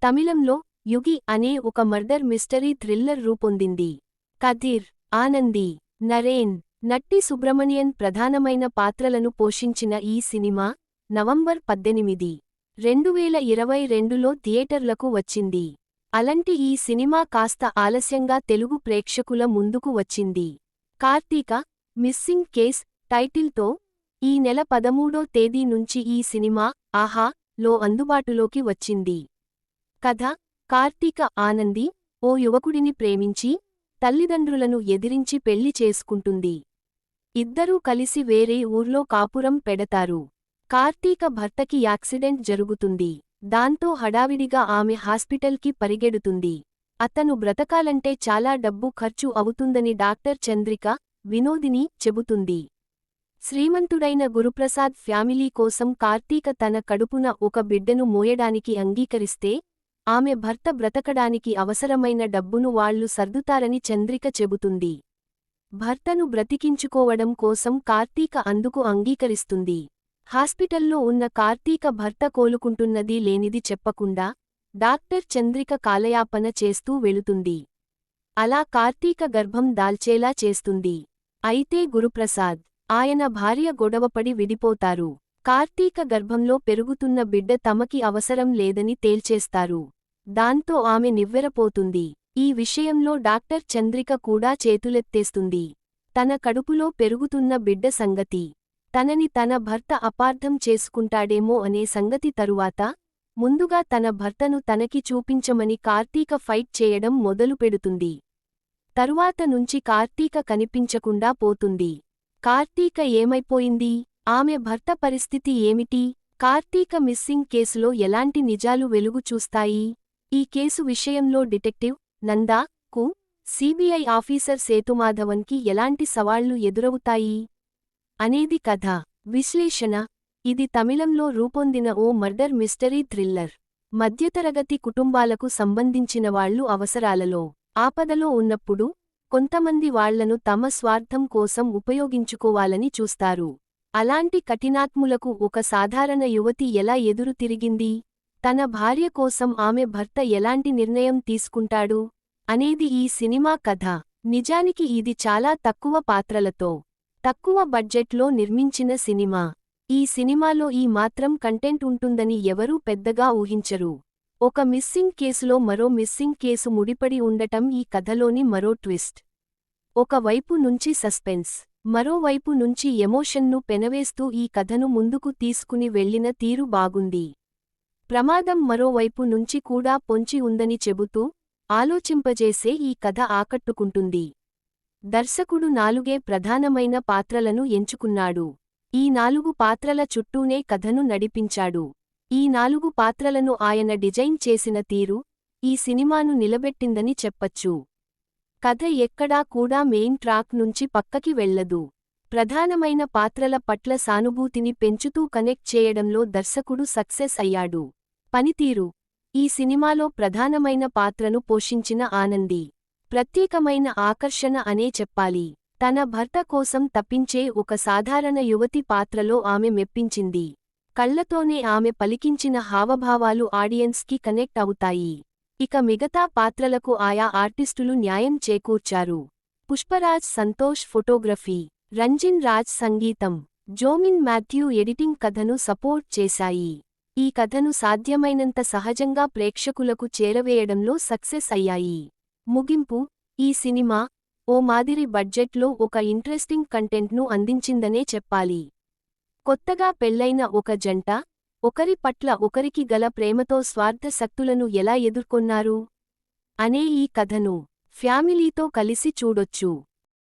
తమిళంలో యుగి అనే ఒక మర్డర్ మిస్టరీ థ్రిల్లర్ రూపొందింది. కథీర్, ఆనంది, నరేన్, నట్టి సుబ్రమణియన్ ప్రధానమైన పాత్రలను పోషించిన ఈ సినిమా నవంబర్ 18, 2022లో థియేటర్లకు వచ్చింది. అలాంటి ఈ సినిమా కాస్త ఆలస్యంగా తెలుగు ప్రేక్షకుల ముందుకు వచ్చింది. కార్తీక మిస్సింగ్ కేస్ టైటిల్తో ఈ నెల 13వ తేదీ నుంచి ఈ సినిమా ఆహా!లో అందుబాటులోకి వచ్చింది. కథ: కార్తీక ఆనంది ఓ యువకుడిని ప్రేమించి, తల్లిదండ్రులను ఎదిరించి పెళ్లి చేసుకుంటుంది. ఇద్దరూ కలిసి వేరే ఊర్లో కాపురం పెడతారు. కార్తీక భర్తకి యాక్సిడెంట్ జరుగుతుంది. దాంతో హడావిడిగా ఆమె హాస్పిటల్కి పరిగెడుతుంది. అతను బ్రతకాలంటే చాలా డబ్బు ఖర్చు అవుతుందని డాక్టర్ చంద్రిక, వినోదిని చెబుతుంది. శ్రీమంతుడైన గురుప్రసాద్ ఫ్యామిలీ కోసం కార్తీక తన కడుపున ఒక బిడ్డను మోయడానికి అంగీకరిస్తే, ఆమె భర్త బ్రతకడానికి అవసరమైన డబ్బును వాళ్లు సర్దుతారని చంద్రిక చెబుతుంది. భర్తను బ్రతికించుకోవడం కోసం కార్తీక అందుకు అంగీకరిస్తుంది. హాస్పిటల్లో ఉన్న కార్తీక భర్త కోలుకుంటున్నది లేనిది చెప్పకుండా, డాక్టర్ చంద్రిక కాలయాపన చేస్తూ వెళుతుంది. అలా కార్తీక గర్భం దాల్చేలా చేస్తుంది. అయితే గురుప్రసాద్, ఆయన భార్య గొడవపడి విడిపోతారు. కార్తీక గర్భంలో పెరుగుతున్న బిడ్డ తమకి అవసరం లేదని తేల్చేస్తారు. దాంతో ఆమె నివ్వెరపోతుంది. ఈ విషయంలో డాక్టర్ చంద్రిక కూడా చేతులెత్తేస్తుంది. తన కడుపులో పెరుగుతున్న బిడ్డ సంగతి, తనని తన భర్త అపార్థం చేసుకుంటాడేమో అనే సంగతి తరువాత, ముందుగా తన భర్తను తనకి చూపించమని కార్తీక ఫైట్ చేయడం మొదలుపెడుతుంది. తరువాత నుంచి కార్తీక కనిపించకుండా పోతుంది. కార్తీక ఏమైపోయింది? ఆమె భర్త పరిస్థితి ఏమిటి? కార్తీక మిస్సింగ్ కేసులో ఎలాంటి నిజాలు వెలుగు చూస్తాయి? ఈ కేసు విషయంలో డిటెక్టివ్ నందా కు సిబిఐ ఆఫీసర్ సేతుమాధవన్కి ఎలాంటి సవాళ్లు ఎదురవుతాయి అనేది కథ. విశ్లేషణ: ఇది తమిళంలో రూపొందిన ఓ మర్డర్ మిస్టరీ థ్రిల్లర్. మధ్యతరగతి కుటుంబాలకు సంబంధించినవాళ్లు అవసరాలలో, ఆపదలో ఉన్నప్పుడు కొంతమంది వాళ్లను తమ స్వార్థం కోసం ఉపయోగించుకోవాలని చూస్తారు. అలాంటి కఠినాత్ములకు ఒక సాధారణ యువతి ఎలా ఎదురు తిరిగింది? తన భార్య కోసం ఆమె భర్త ఎలాంటి నిర్ణయం తీసుకుంటాడు అనేది ఈ సినిమా కథ. నిజానికి ఇది చాలా తక్కువ పాత్రలతో, తక్కువ బడ్జెట్లో నిర్మించిన సినిమా. ఈ సినిమాలో ఈ మాత్రం కంటెంట్ ఉంటుందని ఎవరూ పెద్దగా ఊహించరు. ఒక మిస్సింగ్ కేసులో మరో మిస్సింగ్ కేసు ముడిపడి ఉండటం ఈ కథలోని మరో ట్విస్ట్. ఒక వైపు నుంచి సస్పెన్స్, మరోవైపు నుంచి ఎమోషన్ను పెనవేస్తూ ఈ కథను ముందుకు తీసుకుని వెళ్లిన తీరు బాగుంది. ప్రమాదం మరోవైపు నుంచి కూడా పొంచి ఉందని చెబుతూ, ఆలోచింపజేసే ఈ కథ ఆకట్టుకుంటుంది. దర్శకుడు 4 ప్రధానమైన పాత్రలను ఎంచుకున్నాడు. ఈ 4 పాత్రల చుట్టూనే కథను నడిపించాడు. ఈ 4 పాత్రలను ఆయన డిజైన్ చేసిన తీరు ఈ సినిమాను నిలబెట్టిందని చెప్పచ్చు. కథ ఎక్కడా కూడా మెయిన్ ట్రాక్ నుంచి పక్కకి వెళ్లదు. ప్రధానమైన పాత్రల పట్ల సానుభూతిని పెంచుతూ కనెక్ట్ చేయడంలో దర్శకుడు సక్సెస్ అయ్యాడు. పనితీరు: ఈ సినిమాలో ప్రధానమైన పాత్రను పోషించిన ఆనంది ప్రత్యేకమైన ఆకర్షణ అనే చెప్పాలి. తన భర్త కోసం తప్పించే ఒక సాధారణ యువతి పాత్రలో ఆమె మెప్పించింది. కళ్లతోనే ఆమె పలికించిన హావభావాలు ఆడియన్స్కి కనెక్ట్ అవుతాయి. ఇక మిగతా పాత్రలకు ఆయా ఆర్టిస్టులు న్యాయం చేకూర్చారు. పుష్పరాజ్ సంతోష్ ఫోటోగ్రఫీ, రంజిన్ రాజ్ సంగీతం, జోమిన్ మాథ్యూ ఎడిటింగ్ కథను సపోర్ట్ చేశాయి. ఈ కథను సాధ్యమైనంత సహజంగా ప్రేక్షకులకు చేరవేయడంలో సక్సెస్ అయ్యాయి. ముగింపు: ఈ సినిమా ఓ మాదిరి బడ్జెట్లో ఒక ఇంట్రెస్టింగ్ కంటెంట్ను అందించిందనే చెప్పాలి. కొత్తగా పెళ్లైన ఒక జంట ఒకరి పట్ల ఒకరికి గల ప్రేమతో స్వార్థ శక్తులను ఎలా ఎదుర్కొన్నారు అనే ఈ కథను ఫ్యామిలీతో కలిసి చూడొచ్చు.